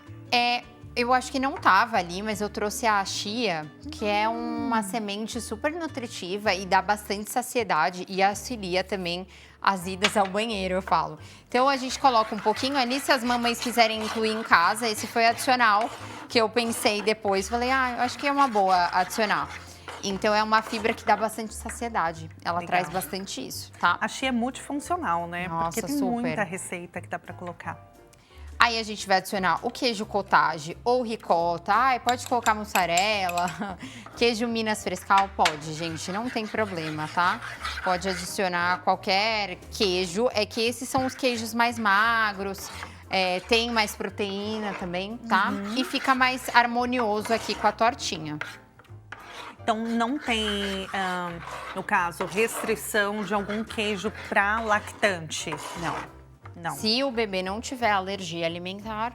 B: Eu acho que não tava ali, mas eu trouxe a chia, que é uma semente super nutritiva e dá bastante saciedade e auxilia também as idas ao banheiro, eu falo. Então, a gente coloca um pouquinho ali, se as mamães quiserem incluir em casa, esse foi adicional, que eu pensei depois, falei, eu acho que é uma boa adicionar. Então, é uma fibra que dá bastante saciedade, ela traz bastante isso, tá?
A: A chia é multifuncional, né?
B: Nossa,
A: porque tem muita receita que dá pra colocar.
B: Aí a gente vai adicionar o queijo cottage ou ricota. Pode colocar mussarela, queijo Minas Frescal, pode, gente, não tem problema, tá? Pode adicionar qualquer queijo, é que esses são os queijos mais magros, tem mais proteína também, tá? E fica mais harmonioso aqui com a tortinha.
A: Então, não tem, no caso, restrição de algum queijo para lactante?
B: Não.
A: Não.
B: Se o bebê não tiver alergia alimentar,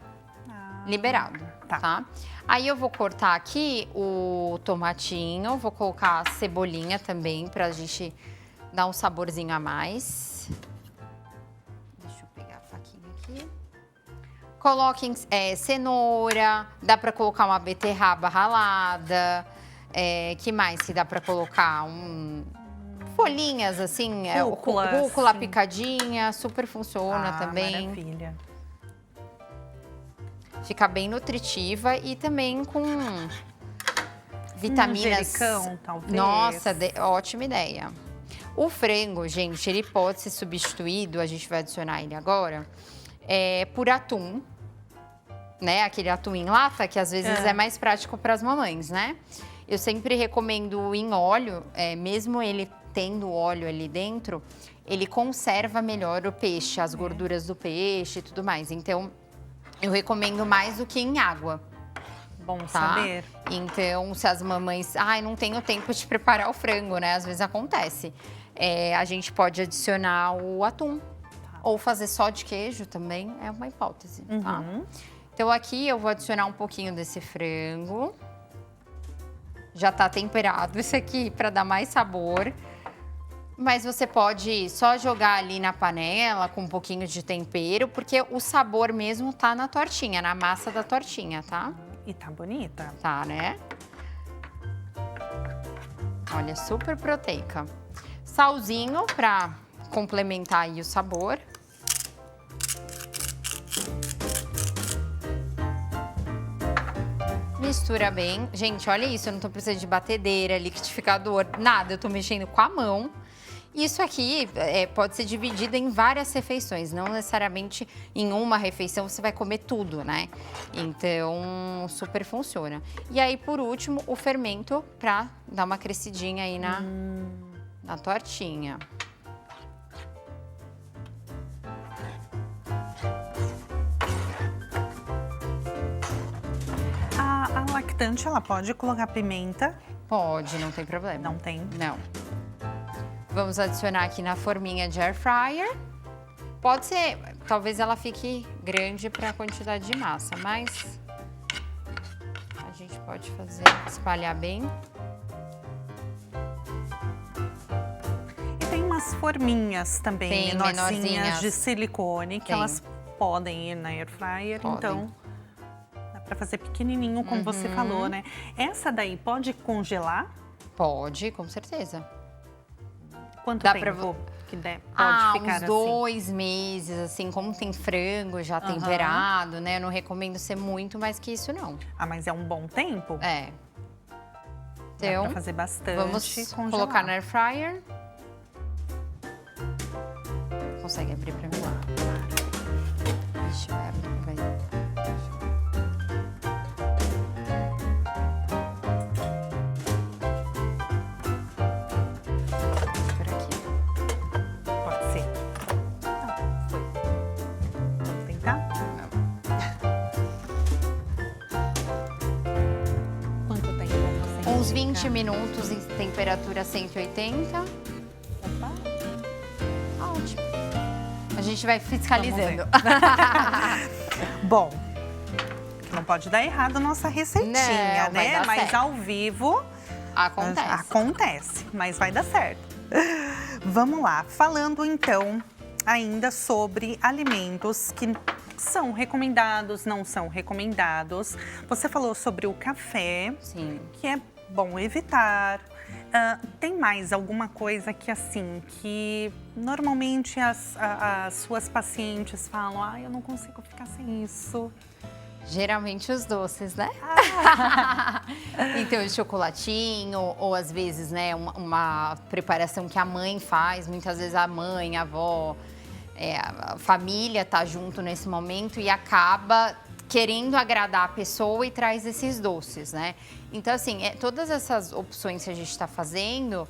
B: liberado, tá? Aí eu vou cortar aqui o tomatinho, vou colocar a cebolinha também pra gente dar um saborzinho a mais. Deixa eu pegar a faquinha aqui. Coloquem cenoura, dá pra colocar uma beterraba ralada, que mais que dá pra colocar? Folhinhas, assim, rúcula picadinha, super funciona também.
A: Maravilha.
B: Fica bem nutritiva e também com vitaminas.
A: Manjericão, talvez.
B: Nossa, ótima ideia. O frango, gente, ele pode ser substituído, a gente vai adicionar ele agora, por atum, né? Aquele atum em lata, que às vezes é mais prático para as mamães, né? Eu sempre recomendo em óleo, mesmo ele tendo óleo ali dentro, ele conserva melhor o peixe, as gorduras do peixe e tudo mais. Então, eu recomendo mais do que em água.
A: Bom saber.
B: Então, se as mamães... não tenho tempo de preparar o frango, né? Às vezes acontece. A gente pode adicionar o atum. Ou fazer só de queijo também, é uma hipótese, tá? Então, aqui eu vou adicionar um pouquinho desse frango. Já tá temperado isso aqui para dar mais sabor. Mas você pode só jogar ali na panela com um pouquinho de tempero, porque o sabor mesmo tá na tortinha, na massa da tortinha, tá?
A: E tá bonita.
B: Tá, né? Olha, super proteica. Salzinho pra complementar aí o sabor. Mistura bem. Gente, olha isso, eu não tô precisando de batedeira, liquidificador, nada. Eu tô mexendo com a mão. Isso aqui pode ser dividido em várias refeições, não necessariamente em uma refeição você vai comer tudo, né? Então, super funciona. E aí, por último, o fermento para dar uma crescidinha aí na tortinha.
A: A lactante, ela pode colocar pimenta?
B: Pode, não tem problema.
A: Não tem?
B: Não. Vamos adicionar aqui na forminha de air fryer. Pode ser, talvez ela fique grande para a quantidade de massa, mas a gente pode fazer, espalhar bem.
A: E tem umas forminhas também, menorzinhas de silicone, que elas podem ir na air fryer, então dá para fazer pequenininho, como você falou, né? Essa daí pode congelar?
B: Pode, com certeza.
A: Quanto tempo que pode ficar
B: uns 2 meses, assim, como tem frango já temperado, né? Eu não recomendo ser muito mais que isso, não.
A: Ah, mas é um bom tempo?
B: É.
A: Então, dá pra fazer bastante.
B: Vamos
A: congelar.
B: Colocar na air fryer. Consegue abrir pra mim lá? Ixi, vai abrir, vai. Uns 20 minutos em temperatura 180.
A: Opa.
B: Ótimo. A gente vai fiscalizando.
A: Bom, não pode dar errado a nossa receitinha,
B: não,
A: né? Mas
B: certo.
A: ao vivo acontece, mas vai dar certo. Vamos lá, falando então ainda sobre alimentos que são recomendados, não são recomendados. Você falou sobre o café,
B: sim,
A: que é bom evitar. Tem mais alguma coisa que assim, que normalmente as suas pacientes falam, eu não consigo ficar sem isso?
B: Geralmente os doces, né? Então, o chocolatinho, ou às vezes, né, uma preparação que a mãe faz, muitas vezes a mãe, a avó, a família tá junto nesse momento e acaba querendo agradar a pessoa e traz esses doces, né? Então, assim, todas essas opções que a gente está fazendo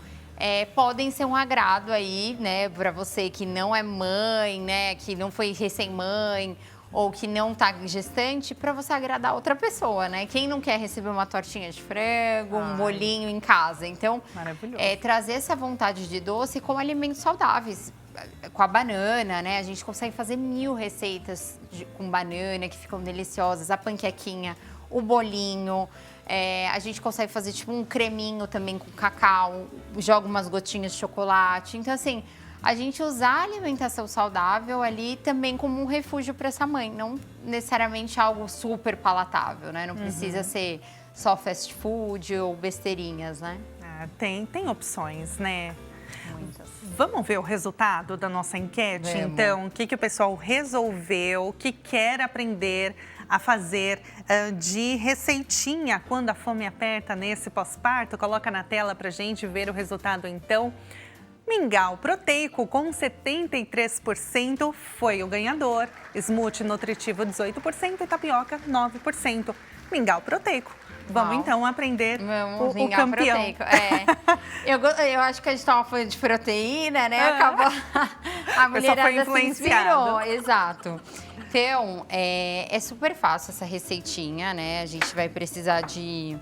B: podem ser um agrado aí, né, para você que não é mãe, né, que não foi recém-mãe ou que não tá gestante, para você agradar outra pessoa, né? Quem não quer receber uma tortinha de frango, um bolinho em casa? Então, trazer essa vontade de doce com alimentos saudáveis. Com a banana, né? A gente consegue fazer 1000 receitas com banana que ficam deliciosas. A panquequinha, o bolinho. A gente consegue fazer tipo um creminho também com cacau. Joga umas gotinhas de chocolate. Então, assim, a gente usar a alimentação saudável ali também como um refúgio para essa mãe. Não necessariamente algo super palatável, né? Não precisa ser só fast food ou besteirinhas, né?
A: Tem opções, né?
B: Muitas.
A: Vamos ver o resultado da nossa enquete, então? O que o pessoal resolveu, o que quer aprender a fazer de receitinha quando a fome aperta nesse pós-parto? Coloca na tela pra gente ver o resultado, então. Mingau proteico com 73% foi o ganhador. Smoothie nutritivo 18% e tapioca 9%. Mingau proteico. Vamos então aprender o campeão.
B: Proteico. Eu acho que a gente estava falando de proteína, né? Acabou a mulherada se inspirou. Exato. Então, é super fácil essa receitinha, né? A gente vai precisar de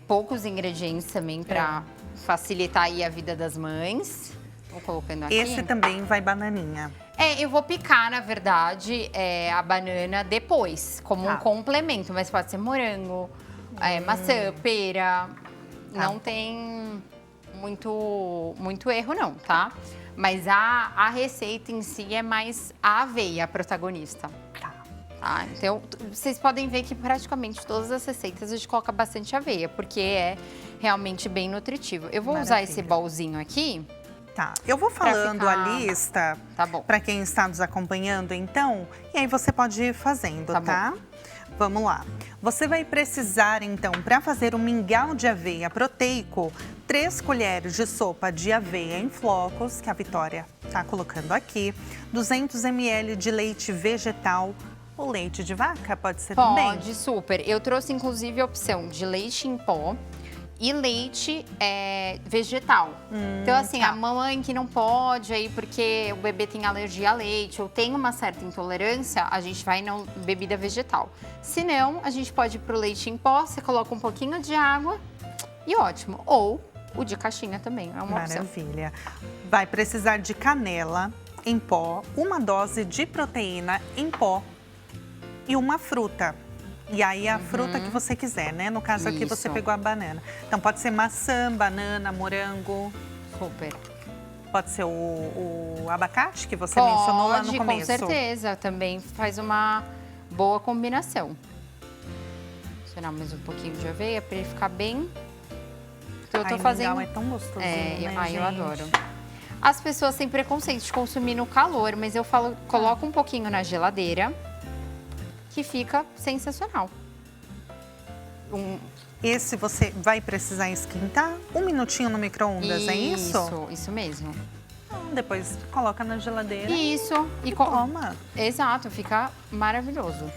B: poucos ingredientes também para facilitar aí a vida das mães. Vou colocando aqui.
A: Esse também vai bananinha.
B: Eu vou picar, na verdade, a banana depois, como um complemento. Mas pode ser morango, maçã, pera. Não tem muito erro, não, tá? Mas a receita em si é mais a aveia, a protagonista. Tá? Então, vocês podem ver que praticamente todas as receitas a gente coloca bastante aveia, porque é realmente bem nutritivo. Eu vou usar esse bolzinho aqui.
A: Tá, eu vou falando a lista para quem está nos acompanhando, então, e aí você pode ir fazendo, tá? Vamos lá. Você vai precisar, então, para fazer um mingau de aveia proteico, 3 colheres de sopa de aveia em flocos, que a Vitória está colocando aqui, 200 ml de leite vegetal ou leite de vaca, pode ser também?
B: Pode, super. Eu trouxe, inclusive, a opção de leite em pó e leite vegetal. Então, assim,
A: tá.
B: a mamãe que não pode aí porque o bebê tem alergia a leite ou tem uma certa intolerância, a gente vai na bebida vegetal. Se não, a gente pode ir pro leite em pó, você coloca um pouquinho de água e ótimo. Ou o de caixinha também, é uma opção.
A: Maravilha. Vai precisar de canela em pó, uma dose de proteína em pó e uma fruta. E aí a fruta que você quiser, né? No caso aqui você
B: Isso.
A: pegou a banana. Então pode ser maçã, banana, morango,
B: Super.
A: pode ser o abacate que você mencionou lá no
B: Pode,
A: começo.
B: com certeza. Também faz uma boa combinação. Adicionar mais um pouquinho de aveia para ele ficar bem. Então, eu tô fazendo.
A: Mingau é tão gostosinho, né,
B: eu
A: gente?
B: adoro. As pessoas têm preconceito de consumir no calor, mas eu falo, coloca um pouquinho na geladeira, que fica sensacional.
A: Esse você vai precisar esquentar 1 minutinho no micro-ondas, é isso?
B: Isso mesmo.
A: Então, depois coloca na geladeira
B: Isso.
A: e toma.
B: Exato, fica maravilhoso.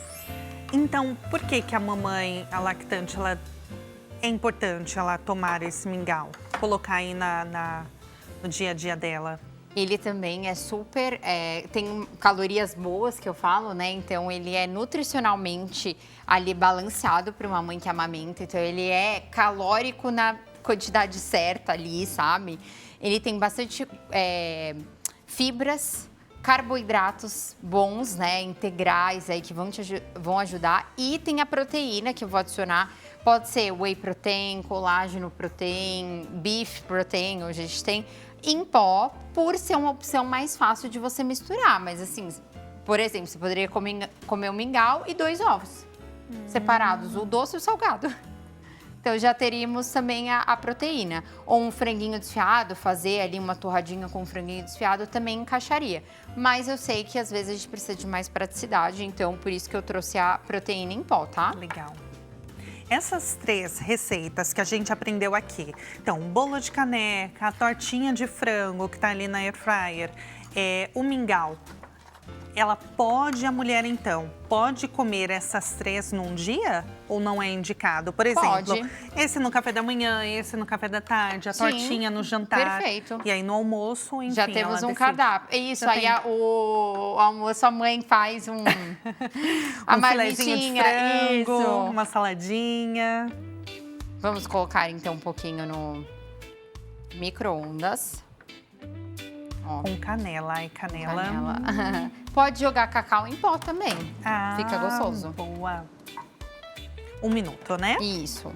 A: Então, por que que a mamãe, a lactante, ela é importante ela tomar esse mingau? Colocar aí no dia a dia dela?
B: Ele também é super, tem calorias boas que eu falo, né? Então ele é nutricionalmente ali balanceado para uma mãe que amamenta. Então ele é calórico na quantidade certa ali, sabe? Ele tem bastante fibras, carboidratos bons, né? Integrais aí que vão ajudar. E tem a proteína que eu vou adicionar. Pode ser whey protein, colágeno protein, beef protein, hoje a gente tem em pó, por ser uma opção mais fácil de você misturar. Mas assim, por exemplo, você poderia comer um mingau e 2 ovos separados, o doce e o salgado. Então já teríamos também a proteína. Ou um franguinho desfiado, fazer ali uma torradinha com um franguinho desfiado também encaixaria. Mas eu sei que às vezes a gente precisa de mais praticidade, então por isso que eu trouxe a proteína em pó, tá?
A: Legal. Essas 3 receitas que a gente aprendeu aqui, então, o bolo de caneca, a tortinha de frango que tá ali na air fryer, o mingau, a mulher então, pode comer essas 3 num dia ou não é indicado? Por exemplo,
B: Pode.
A: esse no café da manhã, esse no café da tarde, a
B: Sim,
A: tortinha no jantar.
B: perfeito.
A: E aí no almoço, enfim,
B: Já
A: ela
B: temos um
A: decide.
B: cardápio. Isso,
A: Já
B: aí
A: tem.
B: o almoço, a mãe faz a
A: Um filezinho de
B: marmitinha.
A: frango,
B: Isso.
A: uma saladinha.
B: Vamos colocar então um pouquinho no micro-ondas. Ó,
A: Com canela. Ai, canela.
B: canela. Pode jogar cacau em pó também.
A: Ah,
B: Fica gostoso.
A: Boa. 1 minuto, né?
B: Isso.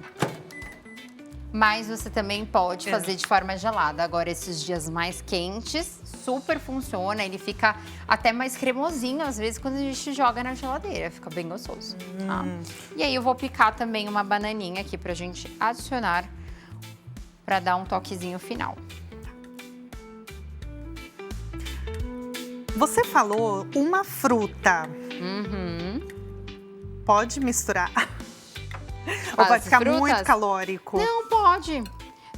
B: Mas você também pode fazer de forma gelada. Agora, esses dias mais quentes, super funciona. Ele fica até mais cremosinho, às vezes, quando a gente joga na geladeira. Fica bem gostoso. Tá? E aí, eu vou picar também uma bananinha aqui pra gente adicionar, pra dar um toquezinho final.
A: Você falou uma fruta. Pode misturar? Ou
B: As
A: vai ficar
B: frutas?
A: muito calórico?
B: Não, pode.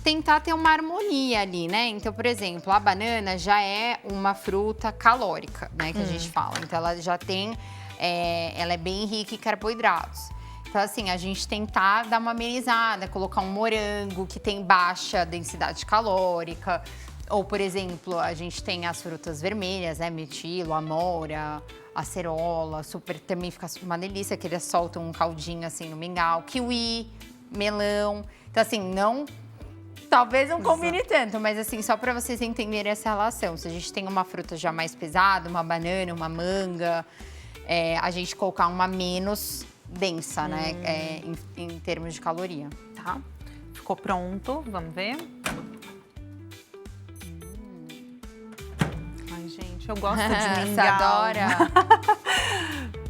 B: Tentar ter uma harmonia ali, né? Então, por exemplo, a banana já é uma fruta calórica, né? Que a gente fala. Então, ela já tem... ela é bem rica em carboidratos. Então, assim, a gente tentar dar uma amenizada, colocar um morango que tem baixa densidade calórica. Ou, por exemplo, a gente tem as frutas vermelhas, né? Mirtilo, amora, acerola, super, também fica uma delícia, que eles soltam um caldinho assim no mingau. Kiwi, melão. Então, assim, não... Talvez não combine tanto, mas assim, só para vocês entenderem essa relação. Se a gente tem uma fruta já mais pesada, uma banana, uma manga, a gente colocar uma menos densa, né? Em termos de caloria, tá?
A: Ficou pronto, vamos ver. Ai, gente, eu gosto de
B: Você
A: mingau.
B: adora?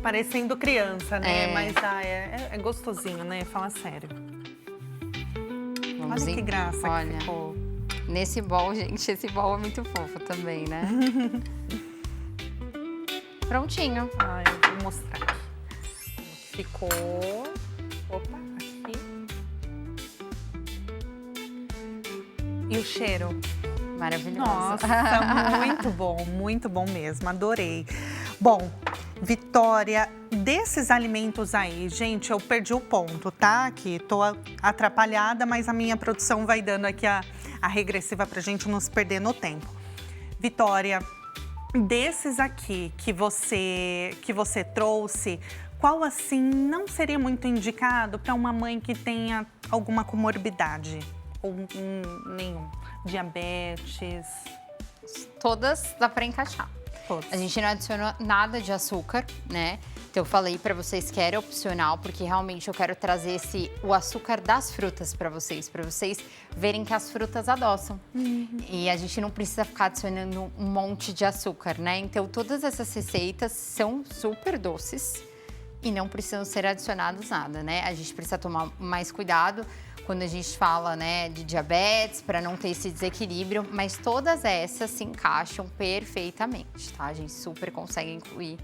A: Parecendo criança, né? Mas é gostosinho, né? Fala sério.
B: Vamos
A: Olha que graça
B: Olha,
A: que ficou.
B: Nesse bowl, gente, esse bowl é muito fofo também, né? Prontinho.
A: Ai, eu vou mostrar aqui como que ficou. Opa, aqui. E o cheiro?
B: Maravilhoso.
A: Nossa, muito bom mesmo, adorei. Bom, Vitória, desses alimentos aí, gente, eu perdi o ponto, tá? Aqui, tô atrapalhada, mas a minha produção vai dando aqui a regressiva pra gente não se perder no tempo. Vitória, desses aqui que você trouxe, qual assim não seria muito indicado para uma mãe que tenha alguma comorbidade? Ou nenhum? Diabetes?
B: Todas dá para encaixar.
A: Todas.
B: A gente não adicionou nada de açúcar, né? Então eu falei para vocês que era opcional, porque realmente eu quero trazer o açúcar das frutas para vocês verem que as frutas adoçam. E a gente não precisa ficar adicionando um monte de açúcar, né? Então todas essas receitas são super doces e não precisam ser adicionados nada, né? A gente precisa tomar mais cuidado quando a gente fala, né, de diabetes, para não ter esse desequilíbrio, mas todas essas se encaixam perfeitamente, tá? A gente super consegue incluir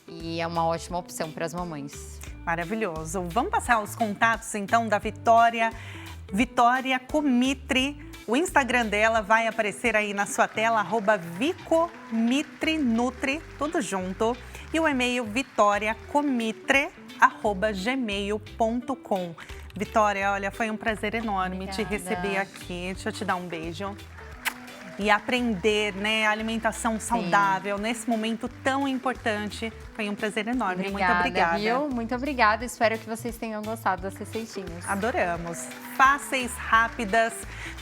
B: e é uma ótima opção para as mamães.
A: Maravilhoso. Vamos passar os contatos, então, da Vitória. Vitória Comitri. O Instagram dela vai aparecer aí na sua tela, @vicomitrinutri, tudo junto. E o e-mail vitoriacomitre@gmail.com. Vitória, olha, foi um prazer enorme te receber aqui. Deixa eu te dar um beijo. E aprender, né, alimentação saudável nesse momento tão importante. Foi um prazer enorme.
B: Obrigada,
A: muito obrigada.
B: Viu? Muito obrigada. Espero que vocês tenham gostado das receitinhas.
A: Adoramos. Fáceis, rápidas,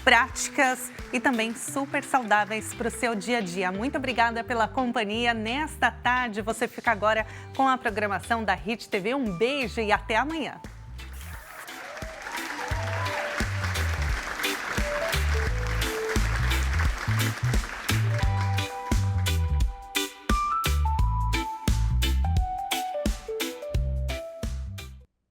A: práticas e também super saudáveis para o seu dia a dia. Muito obrigada pela companhia. Nesta tarde, você fica agora com a programação da Hit TV. Um beijo e até amanhã.